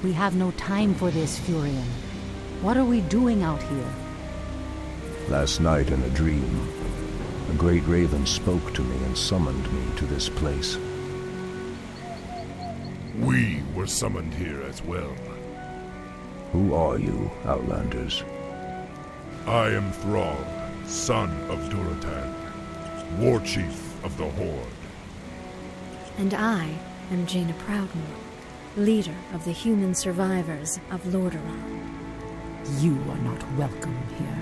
We have no time for this, Furion. What are we doing out here? Last night in a dream, a great raven spoke to me and summoned me to this place. We were summoned here as well. Who are you, Outlanders? I am Thrall, son of Duratan, war chief of the Horde. And I am Jaina Proudmoore, leader of the human survivors of Lordaeron. You are not welcome here.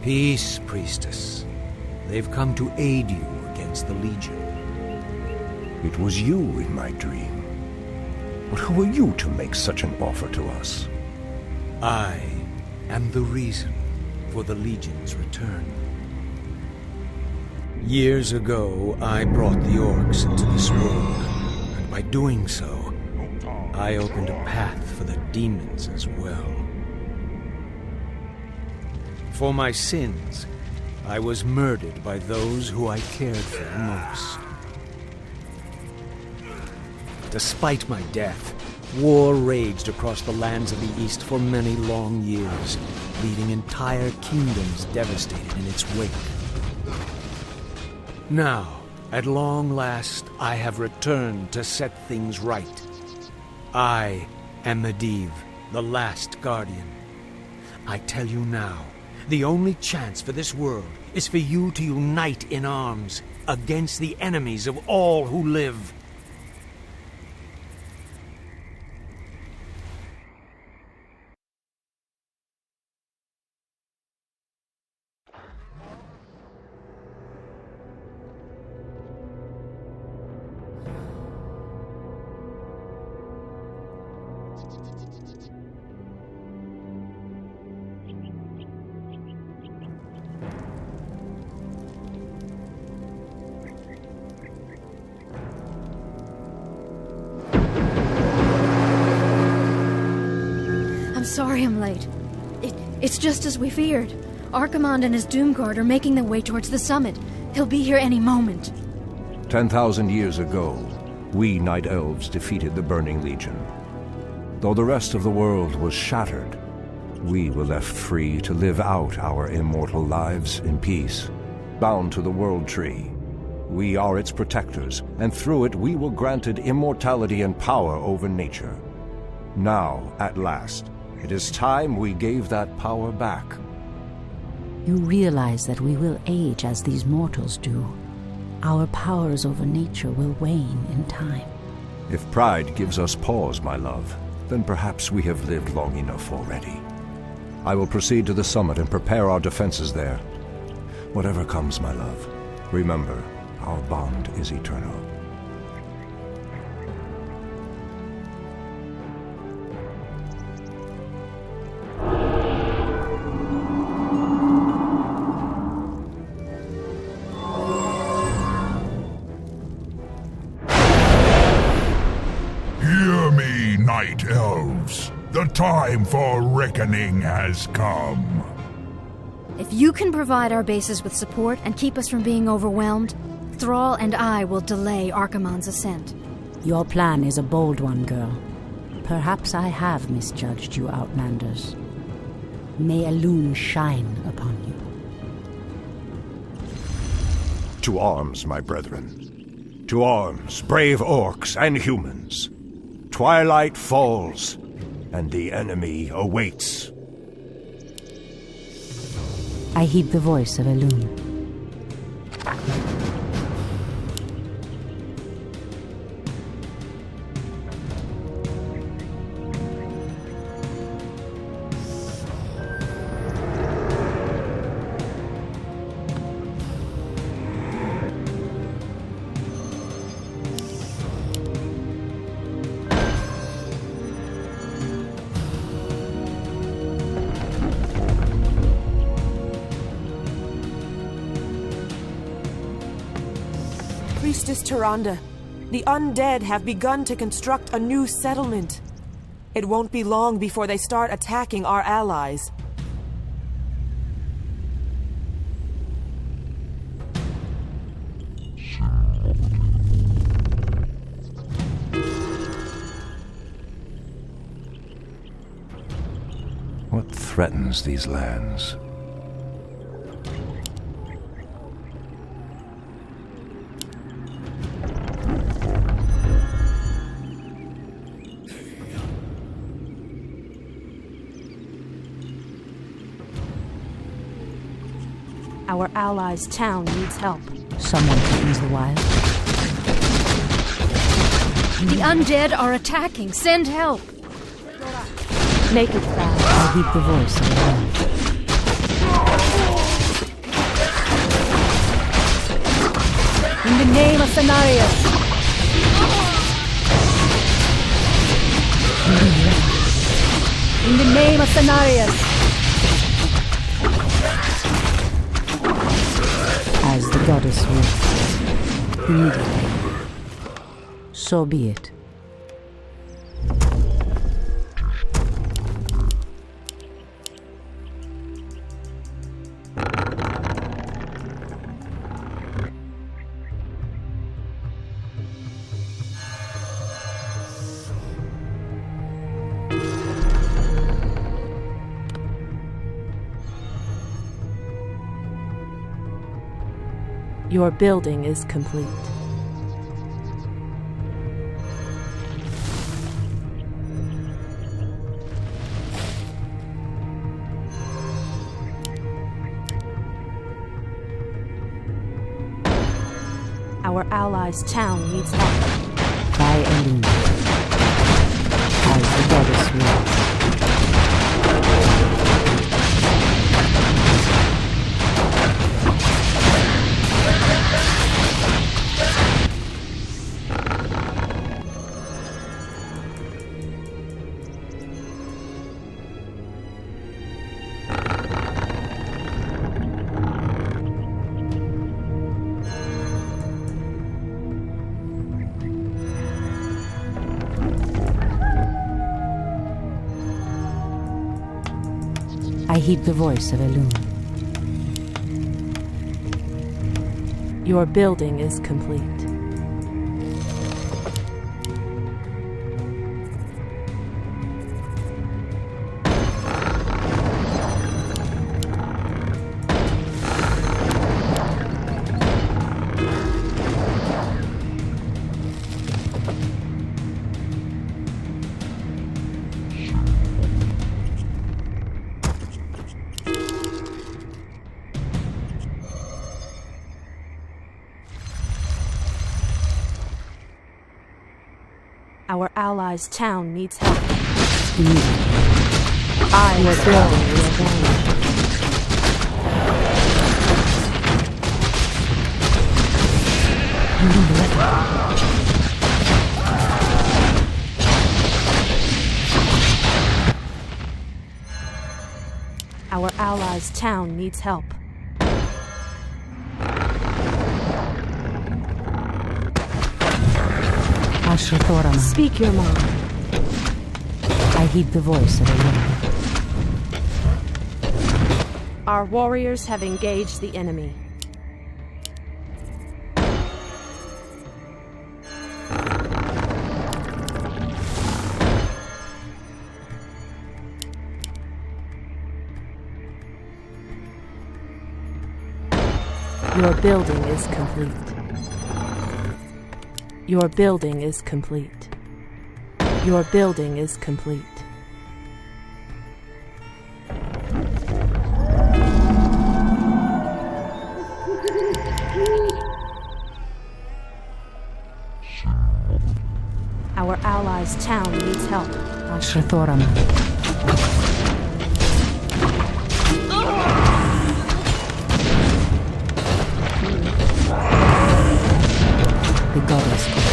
Peace, priestess. They've come to aid you against the Legion. It was you in my dream. But who are you to make such an offer to us? I am the reason for the Legion's return. Years ago, I brought the orcs into this world, and by doing so, I opened a path for the demons as well. For my sins, I was murdered by those who I cared for most. Despite my death, war raged across the lands of the East for many long years, leaving entire kingdoms devastated in its wake. Now, at long last, I have returned to set things right. I am Medivh, the last guardian. I tell you now, the only chance for this world is for you to unite in arms against the enemies of all who live. I'm sorry I'm late. It's just as we feared. Archimonde and his Doomguard are making their way towards the summit. He'll be here any moment. 10,000 years ago, we Night Elves defeated the Burning Legion. Though the rest of the world was shattered, we were left free to live out our immortal lives in peace, bound to the World Tree. We are its protectors, and through it we were granted immortality and power over nature. Now, at last, it is time we gave that power back. You realize that we will age as these mortals do. Our powers over nature will wane in time. If pride gives us pause, my love, then perhaps we have lived long enough already. I will proceed to the summit and prepare our defenses there. Whatever comes, my love, remember, our bond is eternal. Hear me, Night Elves. The time for reckoning has come. If you can provide our bases with support and keep us from being overwhelmed, Thrall and I will delay Archimonde's ascent. Your plan is a bold one, girl. Perhaps I have misjudged you, Outlanders. May Elune shine upon you. To arms, my brethren. To arms, brave orcs and humans. Twilight falls, and the enemy awaits. I heed the voice of Elune. Priestess Tyrande, the undead have begun to construct a new settlement. It won't be long before they start attacking our allies. threatens these lands. Our allies' town needs help. Someone threatens the wild. The undead are attacking. Send help. Make it fast. I heed the voice of the wild. In the name of Cenarius. In the name of Cenarius. As the goddess wills. Immediately. So be it. Your building is complete. Our allies' town needs help. By Elune. As the goddess wills. I heed the voice of Elune. Your building is complete. Our allies' town needs help. I was building this building. Our allies' town needs help. Speak your mind. I heed the voice of Elune. Our warriors have engaged the enemy. Your building is complete. Your building is complete. Your building is complete. Our allies' town needs help. Ashrathoram. The goddess calls.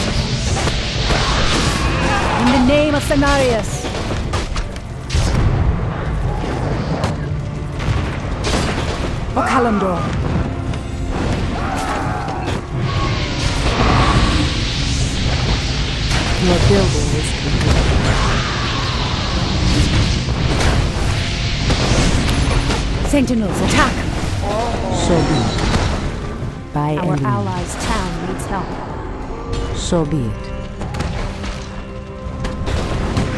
In the name of Cenarius. Okalandor. Your building is complete. Sentinels, attack! So be it. By Our Elune. allies' town needs help. So be it.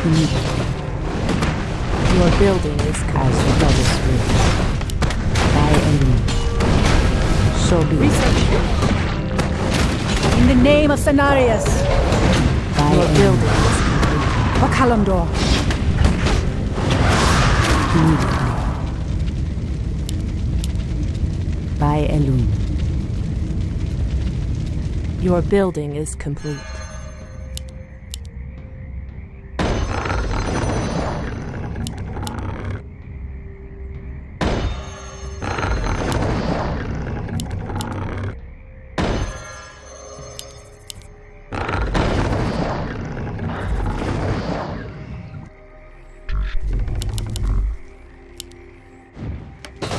Immediately. Your building is as the goddess wills. By Elune. So be it. research. In the name of Cenarius. By Your Elune. building is complete. For Kalimdor. Immediately. By Elune. Your building is complete.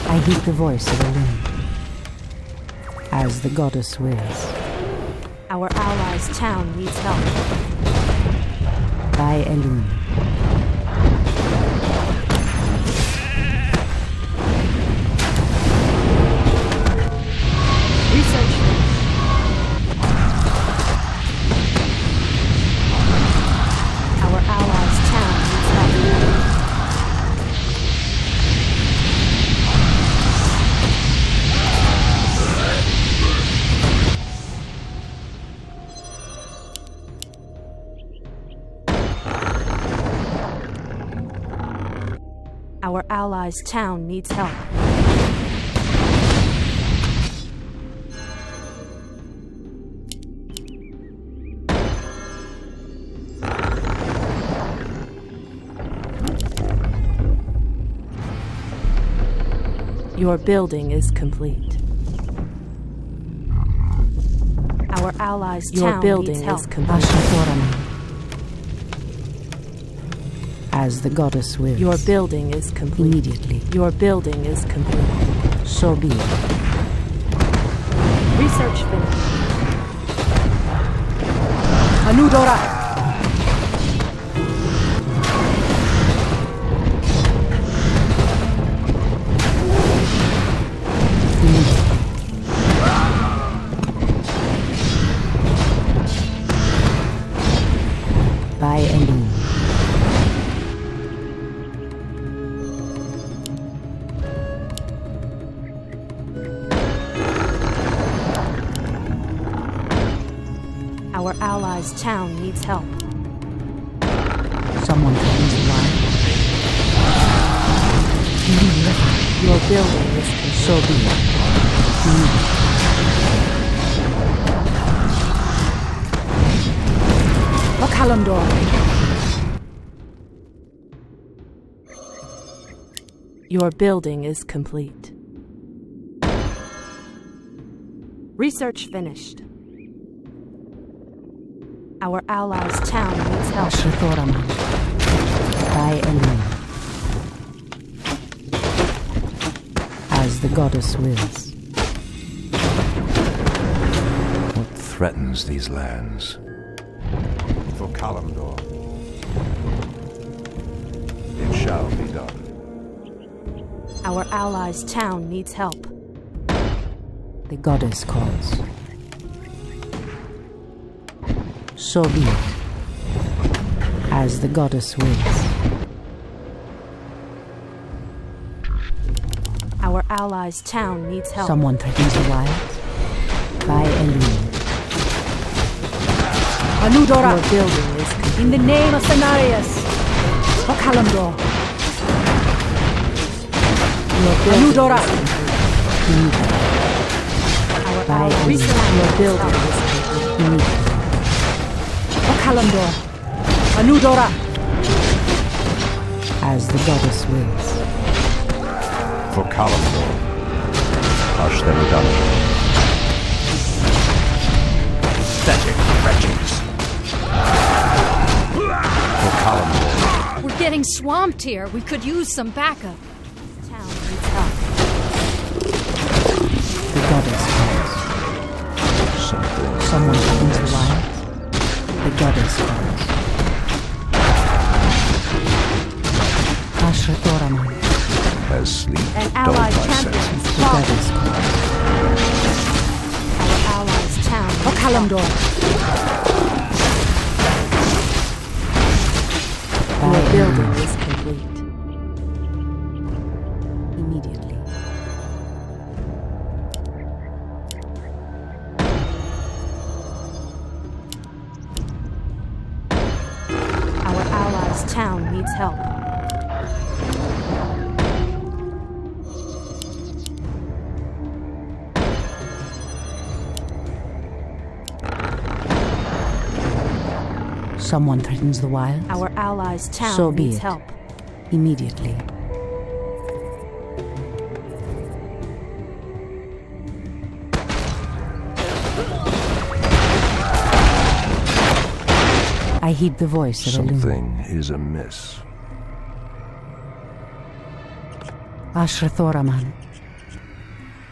I heed the voice of Elune. As the goddess wills. Our allies' town needs help. By Elune. Research. Our allies' town needs help. Our allies' town needs help. Your building is complete. Our allies' town needs help. Ashatoraman. As the goddess wills. Your building is complete. Immediately. Your building is complete. So be it. Research finished. Anudora! By Elune. Our allies' town needs help. Someone threatens a lie. Your building is complete. So be it. For Kalimdor. Your building is complete. Research finished. Our allies' town needs help. Ashatoraman. By Elune. As the goddess wills. What threatens these lands? For Kalimdor. It shall be done. Our allies' town needs help. The goddess calls. So be it. As the goddess wills. Our allies' town needs help. Someone threatens the wild. By Elune. Anudora! Your building is complete. In the name of Cenarius. For Kalimdor. Your building Anudora! is complete. Our By allies' Elune. your building is complete. Immediately. For Kalimdor. Anudora! As the goddess wills. For Kalimdor. Hush them down. Pathetic wretches. For Kalimdor. We're getting swamped here. We could use some backup. Town needs help. The goddess calls. Someone threatens the wild. The goddess calls. Ashatoraman. As sleep An dulled allied my champion. senses. The goddess calls. Our allies' town For needs help. Kalimdor. Your By building is complete. allies' town needs help. Someone threatens the wild. Our allies' town So be needs it. help. Immediately. I heed the voice of Elune. Something is amiss. Ashrathoraman.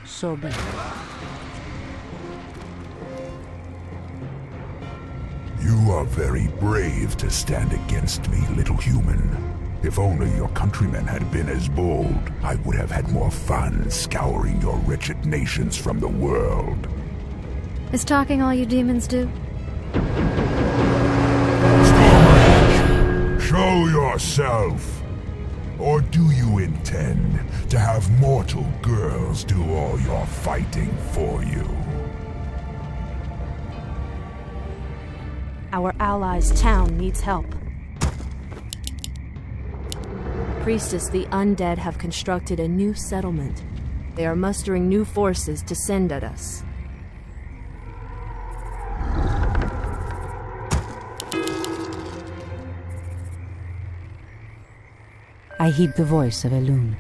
So be it. You are very brave to stand against me, little human. If only your countrymen had been as bold, I would have had more fun scouring your wretched nations from the world. Is talking all you demons do? Show yourself! Or do you intend to have mortal girls do all your fighting for you? Our allies' town needs help. Priestess, the undead have constructed a new settlement. They are mustering new forces to send at us. I heed the voice of Elune.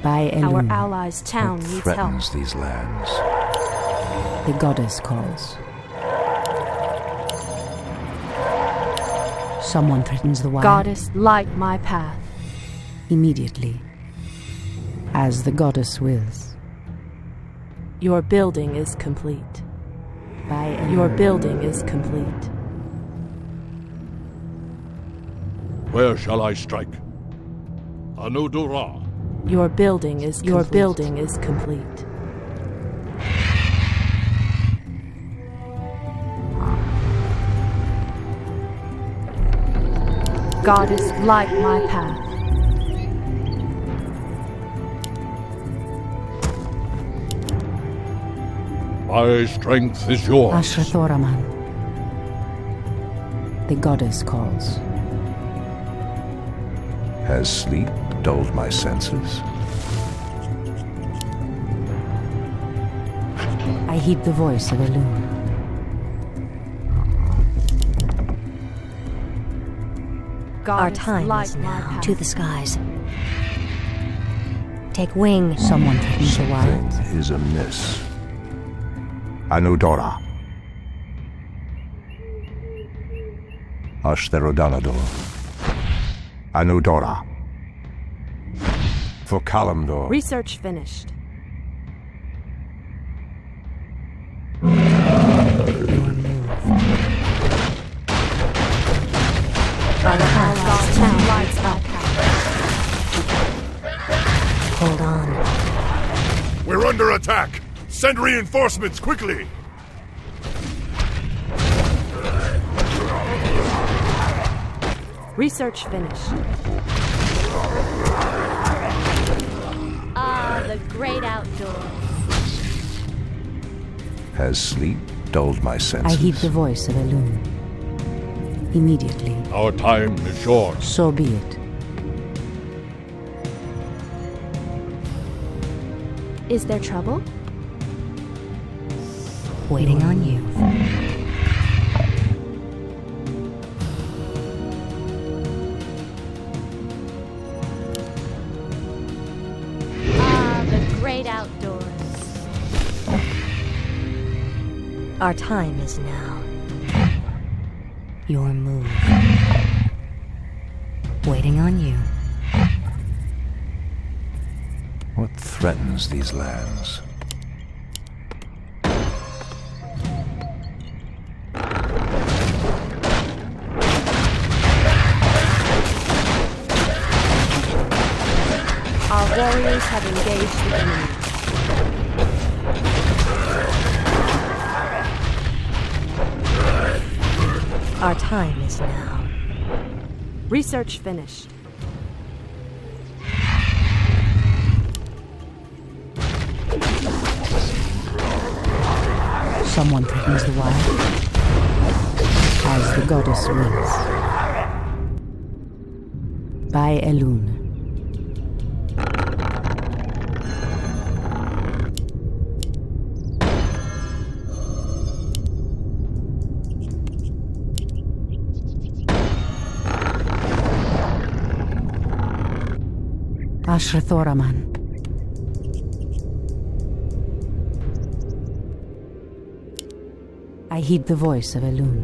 By Elune, Our allies' town What needs help. threatens these lands? the goddess calls. Someone threatens the wild. Goddess, light my path. Immediately. As the goddess wills. Your building is complete. By Elune. Your building is complete. Where shall I strike? Anudura. Your building is complete. Your building is complete. Goddess, light my path. My strength is yours. Ashrathoraman. The goddess calls. Has sleep dulled my senses? I heed the voice of Elune. Our Goddess, time light is my now. path. To the skies. Take wing. Someone threatens the wild. Something is amiss. Anudora. Ashtherodanador. Anudora. For Kalimdor. Research finished. Our allies' town lights my path. Hold on. We're under attack! Send reinforcements quickly! Research finished. Ah, the great outdoors. Has sleep dulled my senses? I heed the voice of Elune. Immediately. Our time is short. So be it. Is there trouble? Waiting on you. Ah, the great outdoors. Our time is now. Your move. Waiting on you. What threatens these lands? Our warriors have engaged the enemy. Our time is now. Research finished. Someone threatens the wild. As the goddess wills. By Elune. Ashrathoraman. I heed the voice of Elune.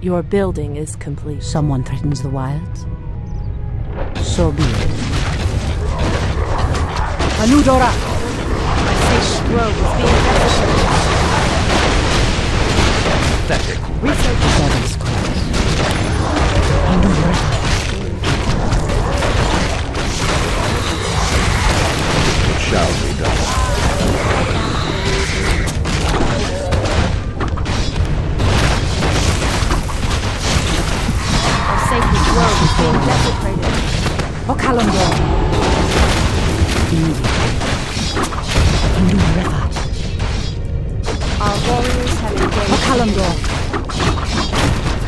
Your building is complete. Someone threatens the wilds? So be it. Anudora! Sacred grove is being desecrated. Pathetic. Research Devil's Cross. Anudora. It shall be done. Our sacred grove is being desecrated. Okalamdor. Anudora. Our warriors have engaged. Okalamdor.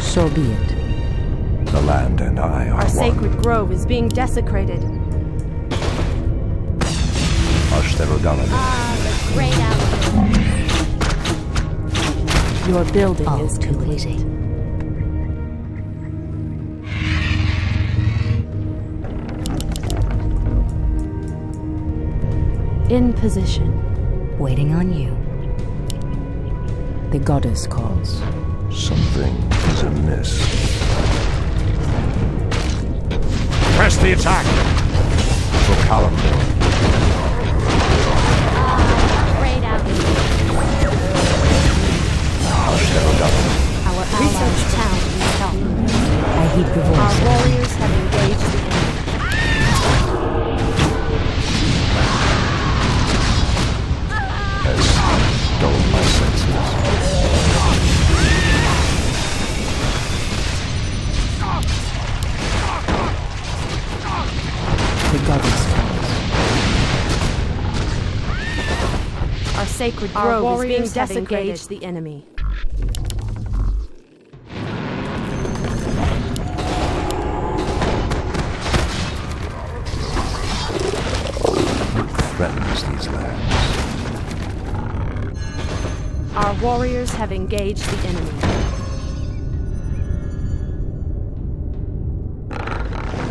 So be it. The land and I are Our one. sacred grove is being desecrated. Ashtherodalan. The great outdoor. Your building All is complete. In position. Waiting on you. The goddess calls. Something is amiss. Press the attack! For Kalimdor. Great outdoor. Ashtherodalan. Our research town is held. I heed the voice. Our warriors have engaged the enemy. Has dulled my senses. The goddess calls. Our sacred grove is being desecrated. Engaged the enemy. Threatens these lands. Our warriors have engaged the enemy.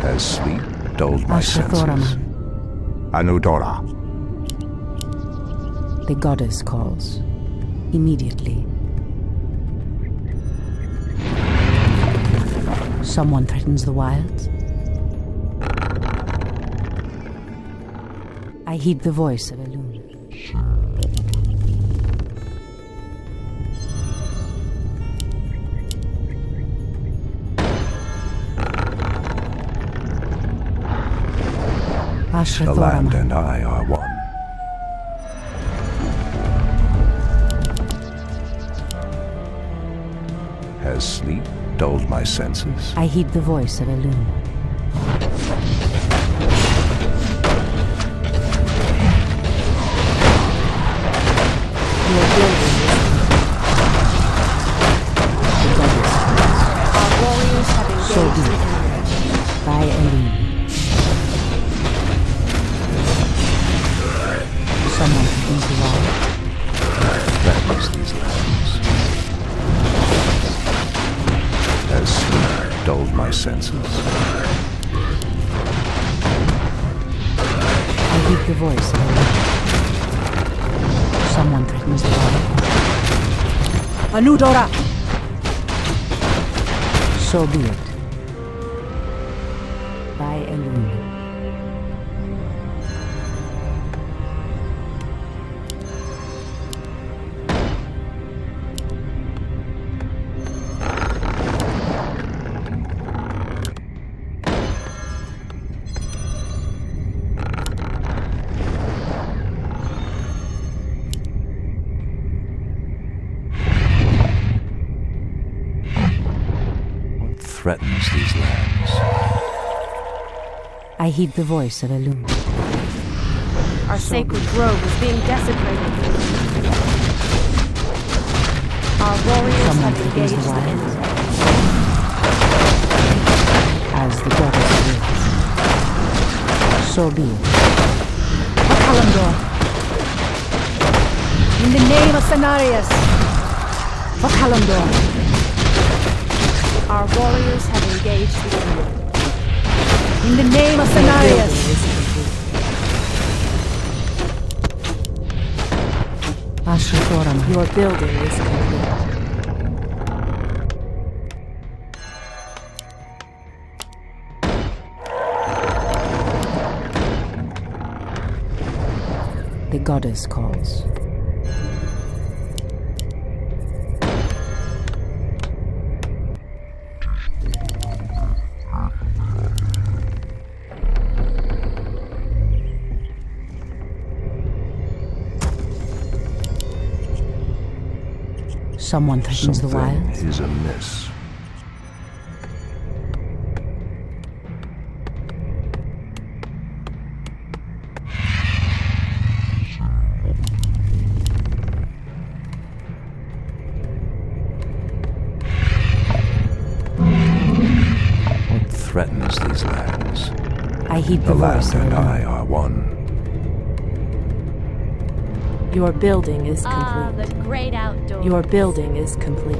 Has sleep dulled my senses? Ashrathoraman. Anudora. The goddess calls. Immediately. Someone threatens the wilds? I heed the voice of Elune. The land Ashrathoraman. and I are one. Has sleep dulled my senses? I heed the voice of Elune. Your building is the goddess calls. Our warriors have engaged So be the it. enemy. By Elune. Someone threatens the wall. Threatens these lands. Has sleep dulled my senses? I heed the voice of Elune. Someone threatens the wall. Anudora! So be it. By Elune. threatens these lands? I heed the voice of Elune. Our sacred grove is being desecrated. Our warriors Someone have begins engaged the the wild. enemy. As the goddess wills. So be it. Kalimdor. In the name of Cenarius. For Kalimdor. Our warriors have engaged the enemy. In the name of Cenarius. Ashrathoram. Your building is complete. The goddess calls. Someone threatens the Something wilds. is amiss. What threatens these lands? I heed The the land voice of and Elune. I are one. Your building is Ah, complete. the great outdoors. Your building is complete.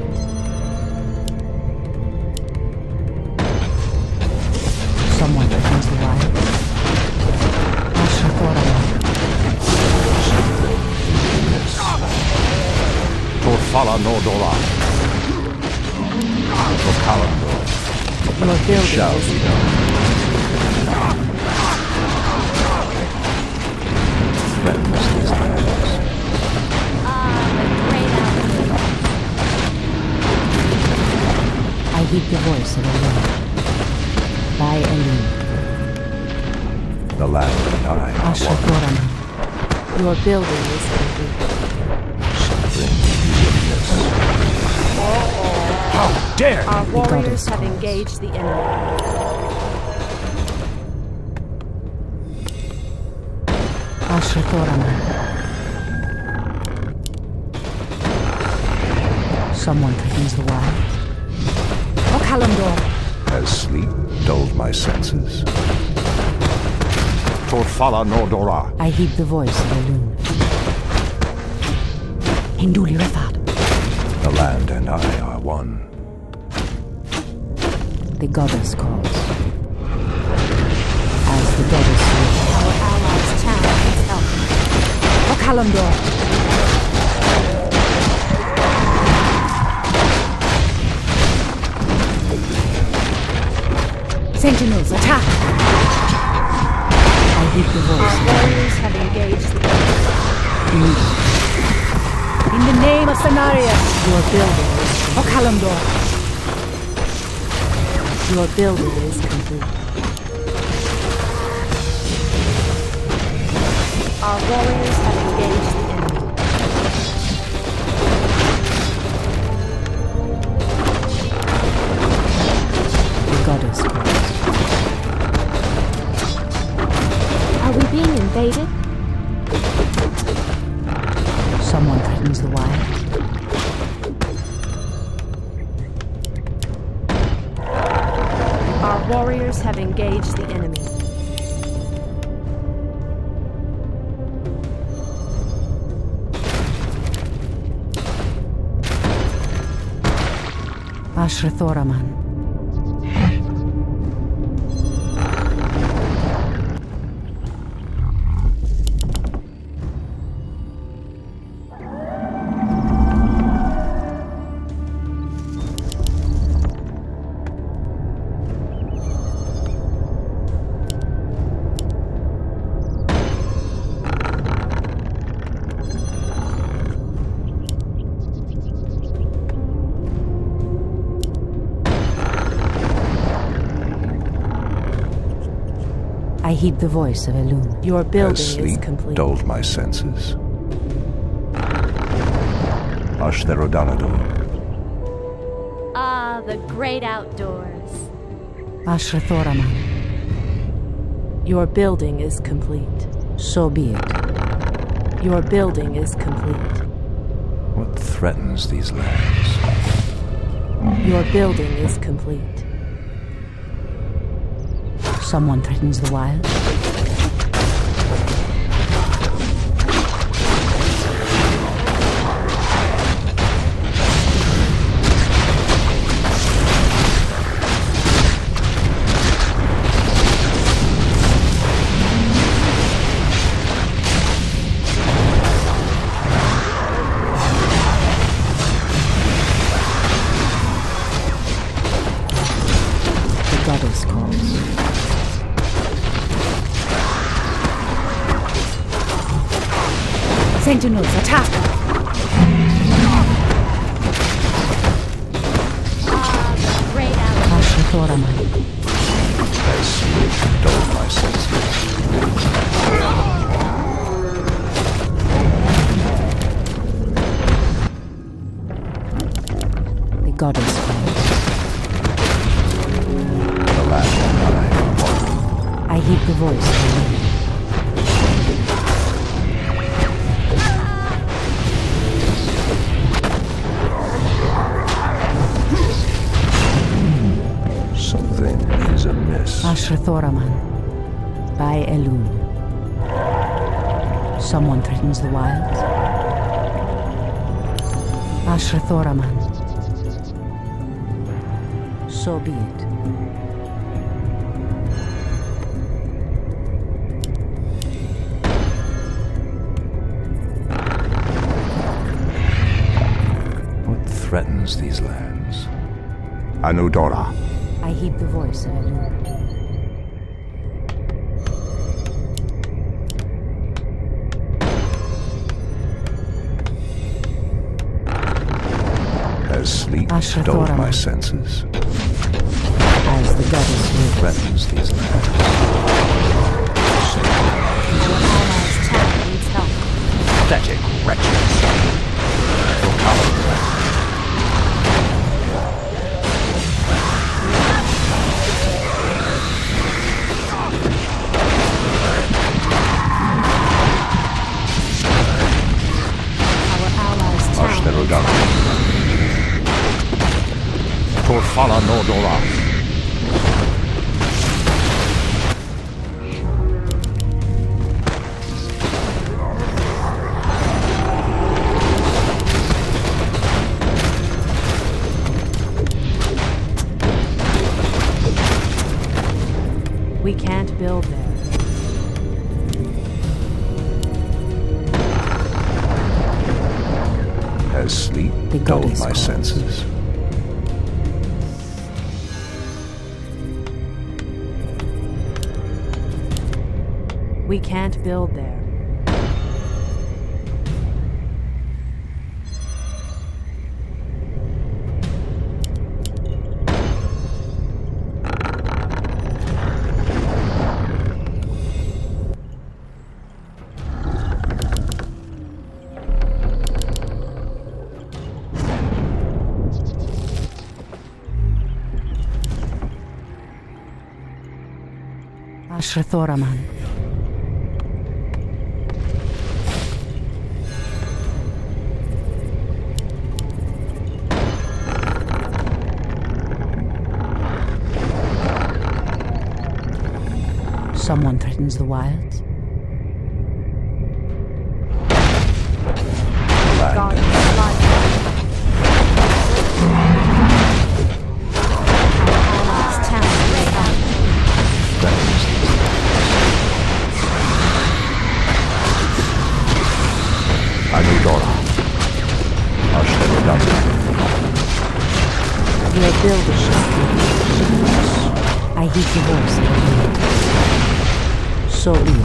Someone threatens the wilds. Ashrathoram. Torfala Nordora. For Kalimdor Your building shall is be done. Threatens these lands. Ah, the great outdoors. I heed the voice of Elune. By Elune. The land and I are one. Ashrathoram. Your building is complete. Something is amiss. How dare Our warriors goddess have calls. engaged the enemy. Ashrathoram. Someone threatens the wilds. Oh, Kalimdor. Has sleep dulled my senses? Torfala Nordora. I heed the voice of Elune. Hinduli Refat. The land and I are one. The goddess calls. As the goddess wills. Our allies' town needs help. Oh, Kalimdor. Sentinels, attack! I heed the Our voice. warriors have engaged the enemy. In the name of Cenarius. Your building is Oh, Kalimdor. Your building is complete. Our warriors have engaged the enemy. The goddess calls. Are we being invaded? Someone threatens the wild. Our warriors have engaged the enemy. Ashrathoraman. I heed the voice of Elune. Your building Has is sleep complete. dulled my senses? Ashtherodanador. Ah, the great outdoors. Ashrathoraman, Your building is complete. so be it. Your building is complete. What threatens these lands? Your building is complete. Someone threatens the wild. Goddess calls. Sentinels, attack! Great outdoors. Ashrathoraman, As sleep dulled my senses. the goddess calls. The land I heed the voice of the wind. Something is amiss. Ashrathoraman, by Elun. Someone threatens the wilds. Ashrathoraman, so be it. What threatens these lands? Anudora. I heed the voice of Elun. As sleep Ashrathoraman. dulled my senses. As the goddess wills. Threatens these lands. Allies town needs help. Pathetic wretches. Will come. Our allies town needs Ashterudam. Torfala Nodora. We can't build there. As sleep The dulled goddess my calls. senses. We can't build there. Ashrathoraman, someone threatens the wilds. God, life. allies town great outdoors. Threatens these lands. Anudora. Ashterudam. Your building. I heed the voice of the wind. So be it.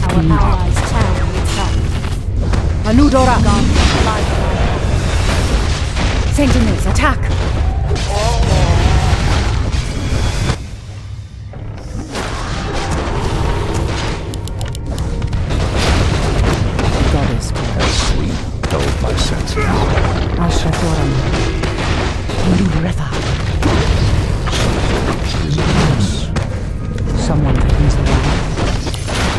Our allies town needs help. Anudora! God, life. Sentinels, attack! Goddess calls. As sleep dulled my senses. Ashrathoraman, river. Someone threatens the wild.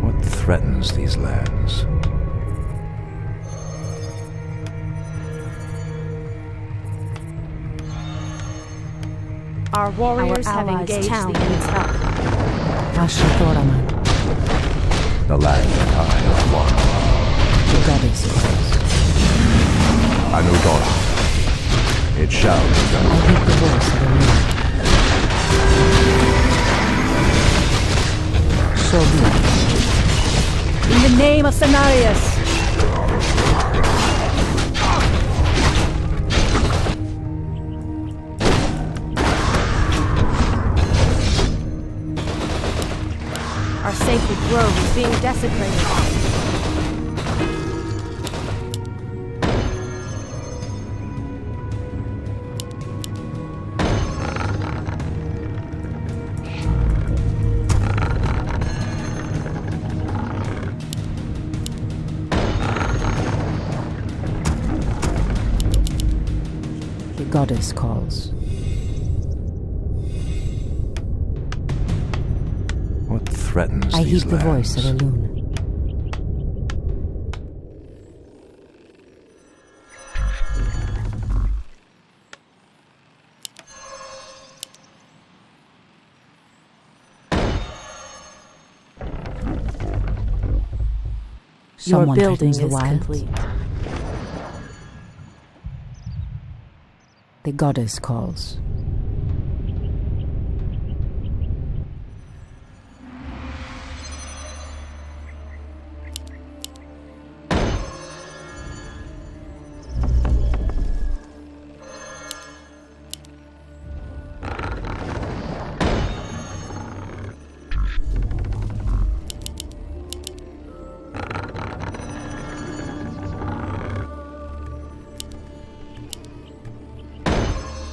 What threatens these lands? Our warriors Our have allies' engaged town the enemy's help. Ashtoraman, The land and I are one. the goddess calls. Anudora. It shall be I done. hear the voice of the wind. So be it. In the name of Cenarius! Our sacred grove is being desecrated. The goddess calls. What threatens I these heed the voice of lands? Elune. Your Someone building threatens the is wild. complete. The goddess calls.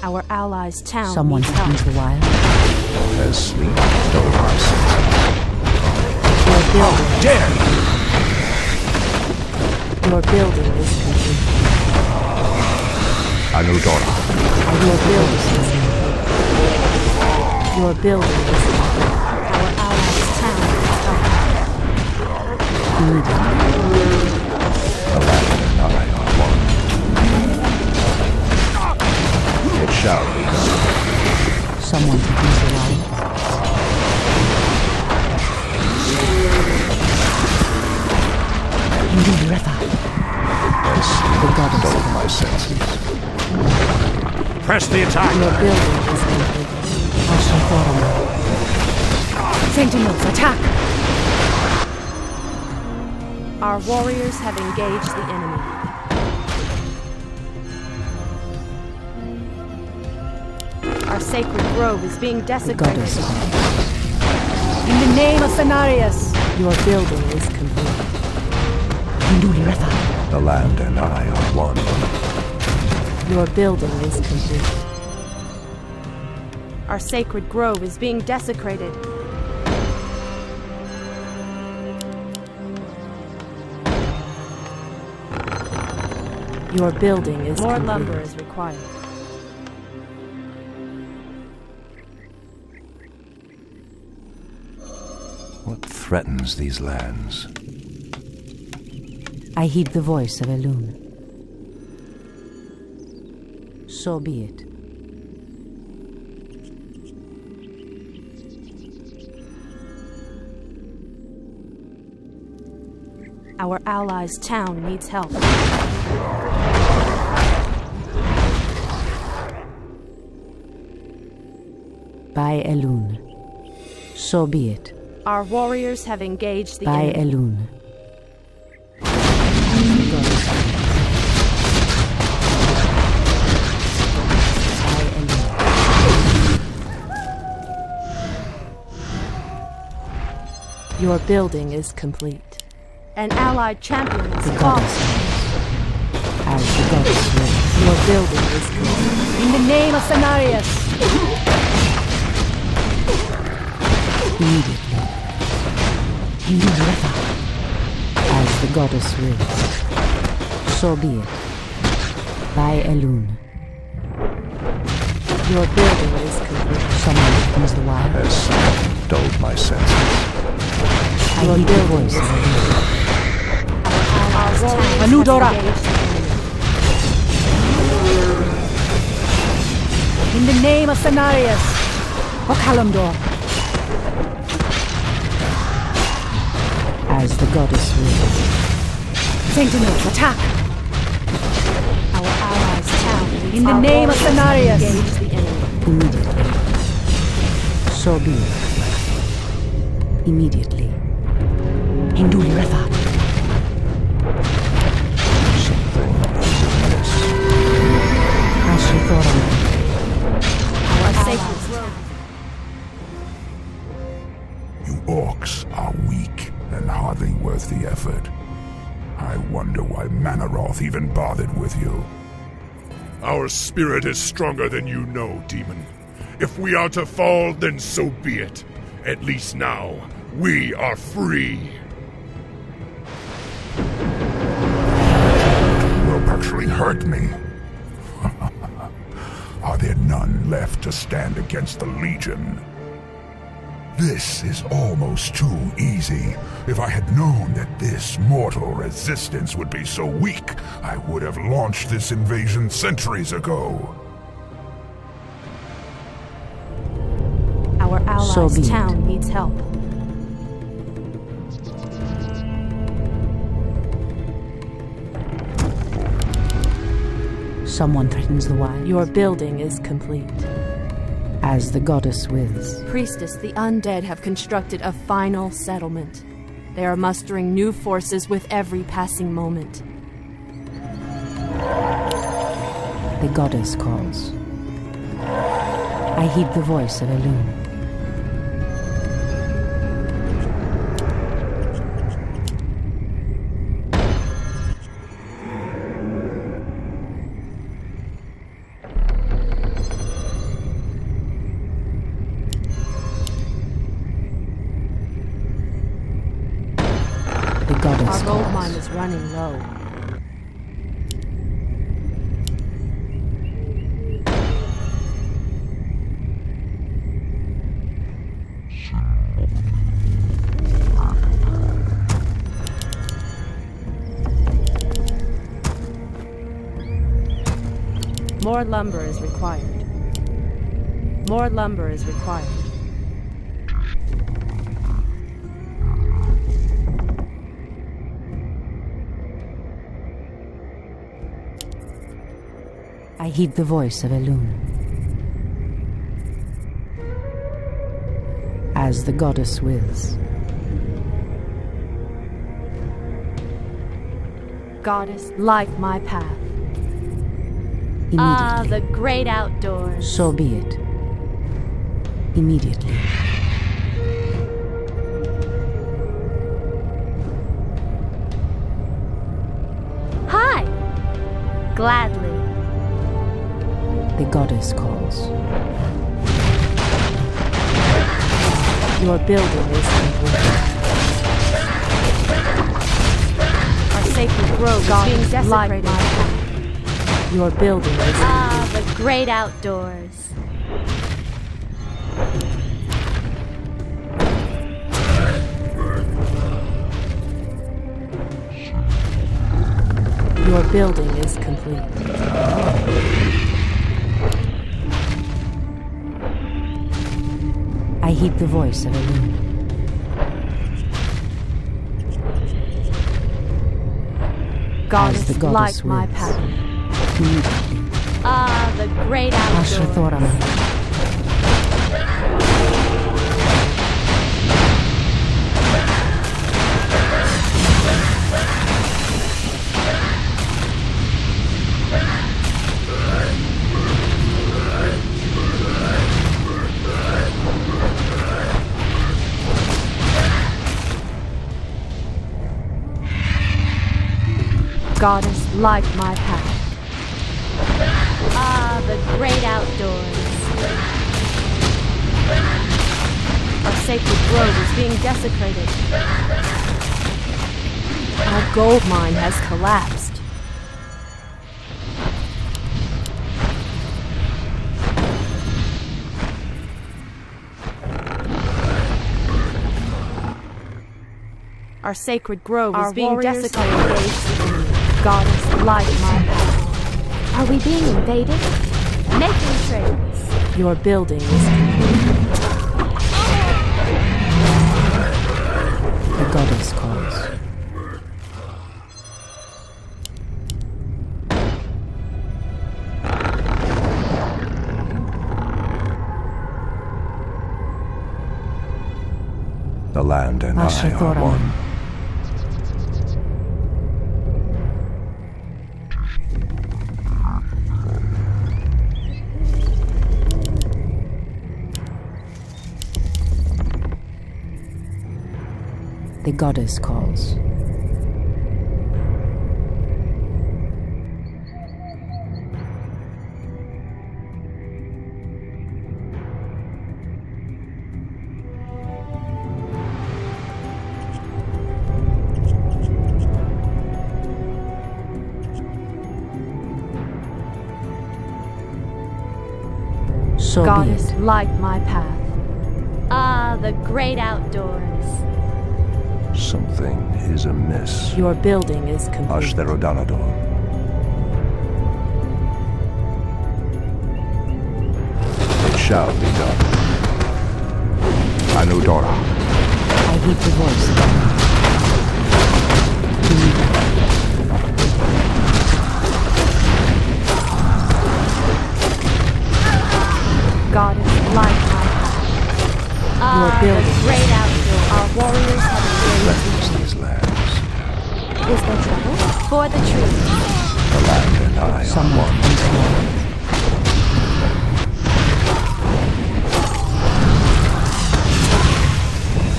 Our allies' town Someone needs help. threatens the wild. As sleep stole my senses. Your building, Dare! your building is complete. Anudora. Your building is complete. Your building is complete. Our allies' town needs help. The land and I are one. It shall be done. Someone threatens the wild. Into the river. As sleep The goddess stole calls. my senses. Press the attack! Your building is complete. Ashtoraman. Sentinels, attack! Our warriors have engaged the enemy. Our sacred grove is being The desecrated. goddess calls. In the name of Cenarius! Your building is complete. Into the river. The land and I are one. Your building is complete. Our sacred grove is being desecrated. Your building is More complete. lumber is required. What threatens these lands? I heed the voice of Elune. So be it. Our allies' town needs help. By Elune. So be it. Our warriors have engaged the By enemy. Elune. Your building is complete. An allied champion The is goddess fallen. calls. As the goddess wills. Your building is complete. In the name of Cenarius! Immediately. Into the river. goddess wills. So be it. By Elune. Your building is complete. Someone opens the wire. As sound dulled my senses. I hear the voice of Elune. Our allies' town Anudora! has engaged the enemy. In the name of Cenarius! Or Kalimdor! As the goddess wills. Sentinels, attack! Our allies' town In the name of Cenarius! engage the enemy. Immediately. So be it. Immediately. Hinduli Ratha. Something is amiss. Ashithoram. Our sacred You orcs are weak and hardly worth the effort. I wonder why Manaroth even bothered with you. Our spirit is stronger than you know, demon. If we are to fall, then so be it. At least now, we are free. You will actually hurt me. Are there none left to stand against the Legion? This is almost too easy. If I had known that this mortal resistance would be so weak, I would have launched this invasion centuries ago. Our So allies' be it. town needs help. Someone threatens the wire. Your building is complete. As the goddess wills. Priestess, the undead have constructed a final settlement. They are mustering new forces with every passing moment. The goddess calls. I heed the voice of Elune. The goddess Our gold calls. mine is running low. More lumber is required. More lumber is required. I heed the voice of Elune. As the goddess wills. Goddess, light my path. Immediately. The great outdoors. So be it. Immediately. Hi! Gladly. The goddess calls. Your building is complete. Our sacred grove is being desecrated. Your building is The great outdoors. Your building is complete. I heed the voice of Elune. Goddess, the goddess light my wills. path. Immediately. The great outdoors. Ashrathoram. Goddess, light my path. The great outdoors. Our sacred grove is being desecrated. Our gold mine has collapsed. Our sacred grove is being desecrated. Goddess, light my path. Are we being invaded? Making trades. Your building is complete. The goddess calls. The land and I are one. The goddess calls. So Goddess, light my path. Ah, the great outdoors. Something is amiss. Your building is complete. Ashtherodanador. It shall be done. Anudora. I heed the voice. Goddess, light my path. Ah, Your building. the great outdoors. Our warriors have Cleanse these lands. Is there trouble? For the truth. The land and I are one.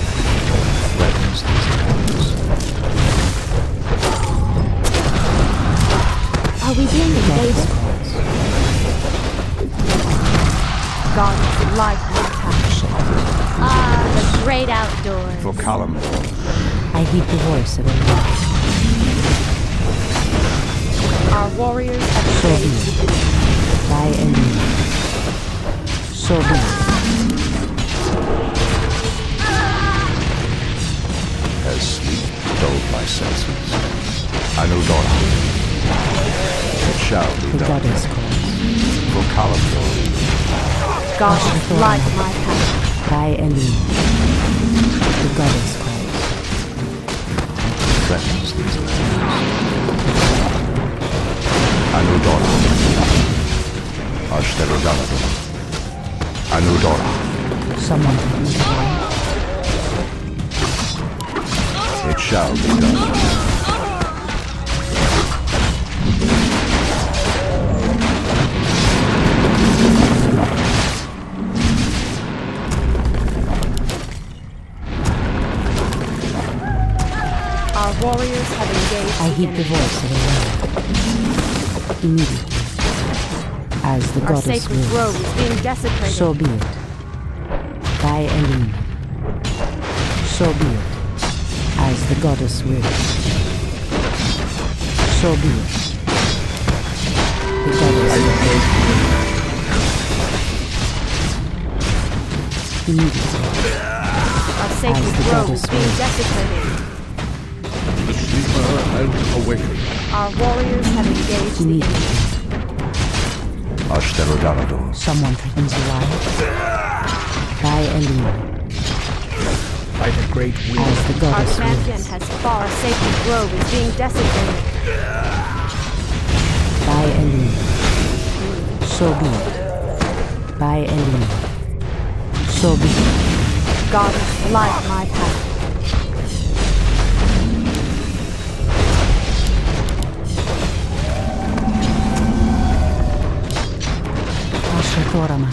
Cleanse these lands. Are we being invaded? Goddess, light my path. Ah, the great outdoors. For Kalimdor. I heed the voice of Allah. Our warriors have So be saved. it. Thy enemy. So be it. As sleep dulled my senses. Anudora. It shall be The done. goddess calls. For Kalimdor. Goddess, light my path. Thy enemy. The goddess calls. Cleanse these lands. Anudora. Ashtherodanador. Anudora. Someone from the line. It shall be done. Our warriors have engaged. I heed the voice of Allah. Immediately. As the Our goddess sacred wills. grove is being desecrated. So be it. Thy enemy. So be it. As the goddess wills. So be it. The goddess wills. Immediately. Our sacred the grove goddess is being wills. desecrated. The sleeper has awakened. Our warriors have engaged the enemy. Immediately. Ashtherodanador. Someone threatens the wild. Thy enemy. By the great will. As the Our goddess champion wills. has fought. Our sacred grove is being desecrated. Thy enemy. So be it. Thy enemy. So be it. Goddess, light my path. Ashatoraman.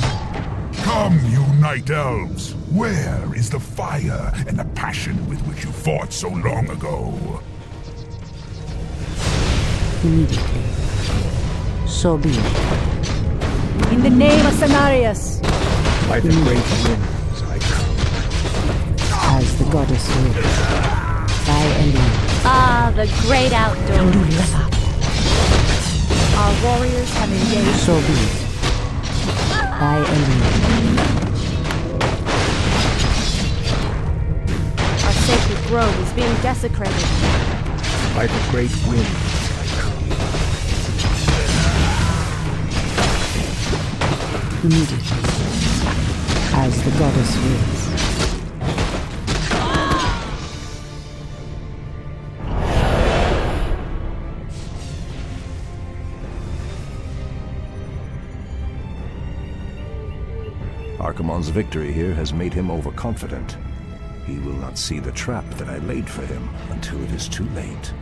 Come, you night elves. Where is the fire and the passion with which you fought so long ago? Immediately. So be it. In the name of Cenarius. By the great winds I come. As the goddess wills. By Elune. Ah, the great outdoors. Our warriors have engaged. So be it. By Elune. Our sacred grove is being desecrated. By the great wind. Immediately. As the goddess wills. Archimonde's victory here has made him overconfident. He will not see the trap that I laid for him until it is too late.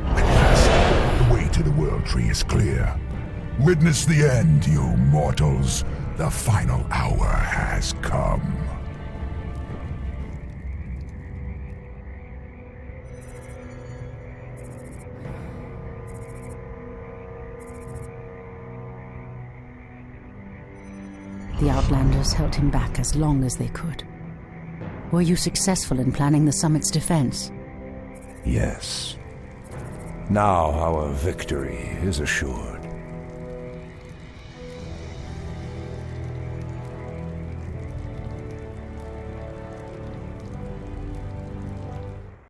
The way to the World Tree is clear. Witness the end, you mortals. The final hour has come. The Outlanders held him back as long as they could. Were you successful in planning the summit's defense? Yes. Now our victory is assured.